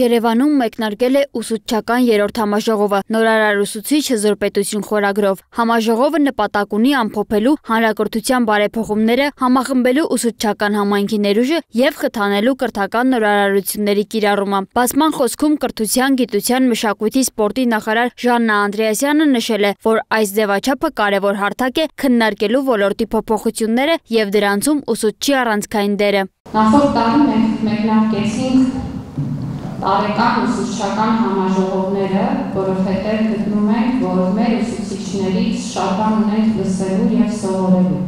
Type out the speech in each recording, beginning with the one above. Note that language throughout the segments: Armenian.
Երևանում մեկնարկել է ուսուցչական երրորդ համաժողովը նորարար ուսուցիչ հզոր պետություն խորագրով։ Համաժողովը նպատակ ունի ամփոփելու հանրակրթության բարեփոխումները, համախմբելու ուսուցչական համայնքի ներուժը եւ խթանելու կրթական նորարարությունների կիրառումը։ Բացման խոսքում կրթության, գիտության, մշակույթի, սպորտի նախարար Ժաննա Անդրեասյանը նշել է, որ այս ձևաչափը կարևոր հարթակ է քննարկելու ոլորտի փոփոխությունները եւ դրանցում ուսուցչի առանցքային դերը։ Նախորդ տարի մենք մեկնարկեցինք տարեկան ուսուցչական համաժողովները, որովհետև գտնում ենք, որ մեր ուսուցիչներից շատ բան ունենք լսելու եւ սովորելու։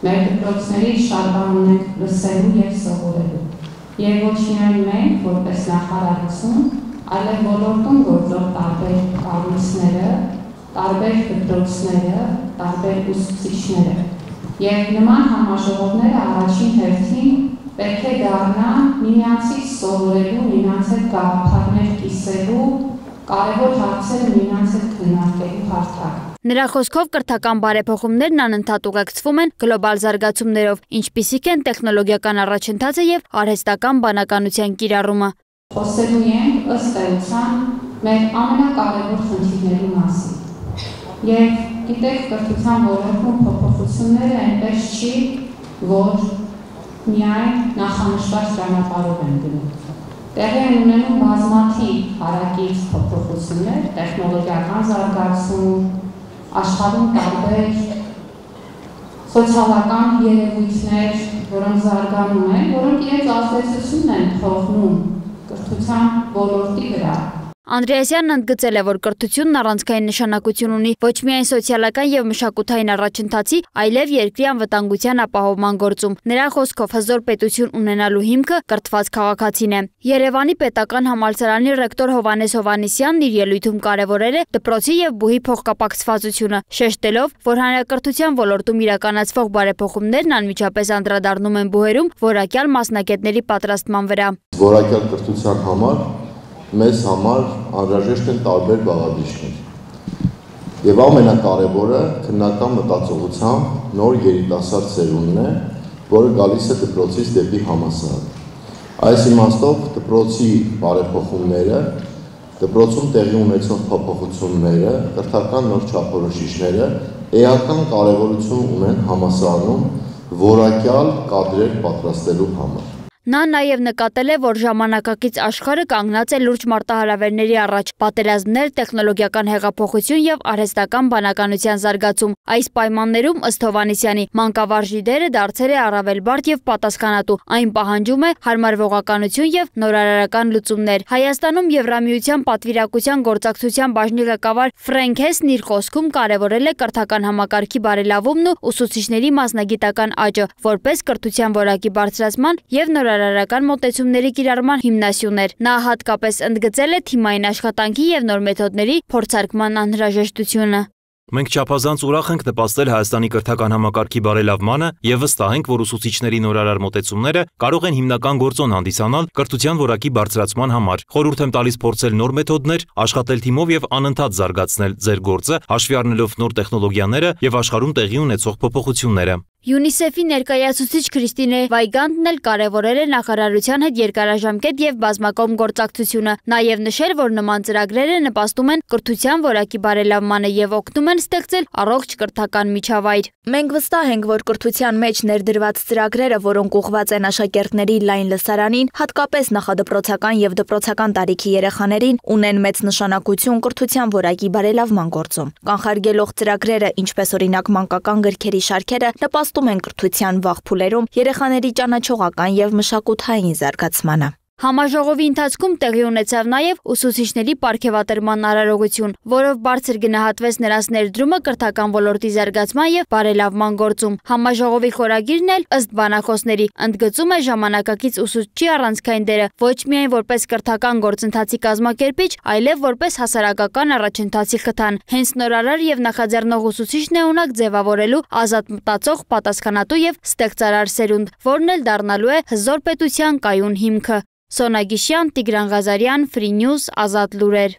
Մեր դպրոցներից շատ բան ունենք լսելու եւ սովորելու։ Եվ ոչ միայն մենք, որպես նախարարություն, այլև ոլորտում գործող տարբեր կառույցները, տարբեր դպրոցները, տարբեր ուսուցիչները։ Եվ նման համաժողովները առաջին հերթին պետք է դառնա միմյանցից սովորելու, միմյանց հետ գաղափարներ կիսելու, կարևոր հարցեր միմյանց հետ քննարկելու հարթակ։ Նրա խոսքով կրթական բարեփոխումներն անընդհատ ուղեկցվում են գլոբալ զարգացումներով, ինչպիսիք են տեխնոլոգիական առաջընթացը եւ արհեստական բանականության կիրառումը։ Խոսելու ենք ըստ էության մեր ամենակարևոր խնդիրների մասին։ Եվ գիտեք, կրթության ոլորտում փոփոխությունները այնպես չի, որ միայն նախանշված ճանապարհով են գնում։ Տեղի են ունենում բազմաթիվ հարակից փոփոխություններ, տեխնոլոգիական զարգացում, աշխարհում տարբեր սոցիալական երևույթներ, որոնք զարգանում են, որոնք իրենց ազդեցությունն են թողնում կրթության ոլորտի վրա։ Անդրեասյանն ընդգծել է, որ կրթությունն առանցքային նշանակություն ունի ոչ միայն սոցիալական եւ մշակութային առաջընթացի, այլև երկրի անվտանգության ապահովման գործում։ Նրա խոսքով հզոր պետություն ունենալու հիմքը կրթված քաղաքացին է։ Երևանի պետական համալսարանի ռեկտոր Հովհաննես Հովհաննիսյանն իր ելույթում կարևորել է դպրոցի եւ բուհի փոխկապակցվածությունը, շեշտելով, որ հանրակրթության ոլորտում իրականացվող բարեփոխումներն անմիջապես անդրադառնում են բուհերում որակյալ մասնագետների պատրաստման վրա։ Որակյալ կրթության համար մեզ համար անհրաժեշտ են տարբեր բաղադրիչներ։ Եվ ամենակարևորը քննական մտածողությամբ նոր երիտասարդ սերունդն է, որը գալիս է դպրոցից դեպի համալսարան։ Այս իմաստով դպրոցի բարեփոխումները, դպրոցում տեղի ունեցող փոփոխությունները, կրթական նոր չափորոշիչները էական կարևորություն ունեն համալսարանում որակյալ կադրեր պատրաստելու համար։ Նա նաև նկատել է, որ ժամանակակից աշխարհը կանգնած է լուրջ մարտահրավերների առաջ՝ պատերազմներ, տեխնոլոգիական հեղափոխություն եւ արհեստական բանականության զարգացում։ Այս պայմաններում, ըստ Հովհաննիսյանի, մանկավարժի դերը դարձել է առավել բարդ եւ պատասխանատու։ Այն պահանջում է հարմարվողականություն եւ նորարարական լուծումներ։ Հայաստանում Եվրամիության պատվիրակության գործակցության բաժնի ղեկավար Ֆրենք Հեսն իր խոսքում կարևորել է կրթական համակարգի բարելավումն ու ուսուցիչների մասնագիտական աճը, որպես կրթության որակի բարձրացման եւ նորարարական մոտեցումների կիրառման հիմնասյուներ։ Նա հատկապես ընդգծել է թիմային աշխատանքի եւ նոր մեթոդների փորձարկման անհրաժեշտությունը։ Մենք չափազանց ուրախ ենք նպաստել Հայաստանի կրթական համակարգի բարելավմանը եւ վստահ ենք, որ ուսուցիչների նորարար մոտեցումները կարող են հիմնական գործոն հանդիսանալ կրթության որակի բարձրացման համար։ Խորհուրդ եմ տալիս փորձել նոր մեթոդներ, աշխատել թիմով եւ անընդհատ զարգացնել ձեր գործը, հաշվի առնելով նոր տեխնոլոգիաները եւ աշխարհում տեղի ունեցող փոփոխությունները։ ՅՈՒՆԻՍԵՖ-ի ներկայացուցիչ Քրիստինե Վայգանդն էլ կարևորել է նախարարության հետ երկարաժամկետ եւ բազմակողմ գործակցությունը, նաեւ նշել, որ նման ծրագրերը նպաստում են կրթության որակի բարելավմանը եւ օգնում են ստեղծել առողջ կրթական միջավայր։ Մենք վստահ ենք, որ կրթության մեջ ներդրված ծրագրերը, որոնք ուղղված են աշակերտների լայն լսարանին, հատկապես նախադպրոցական եւ դպրոցական տարիքի երեխաներին, ունեն մեծ նշանակություն կրթության որակի բարելավման գործում։ Կանխարգելող ծրագրերը, ինչպես օրինակ մանկական գրքերի շարքերը, նպաստում են կրթության վաղ փուլերում երեխաների ճանաչողական եւ մշակութային զարգացմանը։ Համաժողովի ընթացքում տեղի ունեցավ նաև ուսուցիչների պարգևատրման արարողություն, որով բարձր գնահատվեց նրանց ներդրումը կրթական ոլորտի զարգացման եւ բարելավման գործում։ Համաժողովի խորագիրն էլ, ըստ բանախոսների, ընդգծում է ժամանակակից ուսուցչի առանցքային դերը ոչ միայն որպես կրթական գործընթացի կազմակերպիչ, այլև որպես հասարակական առաջընթացի խթան։ Հենց նորարար եւ նախաձեռնող ուսուցիչն է ունակ ձևավորելու ազատ մտածող, պատասխանատու եւ ստեղծարար սերունդ, որն էլ դառնալու է հզոր պետության կայուն հիմքը։ Սոնա Գիշյան, Տիգրան Ղազարյան, Free News, Ազատ լուրեր։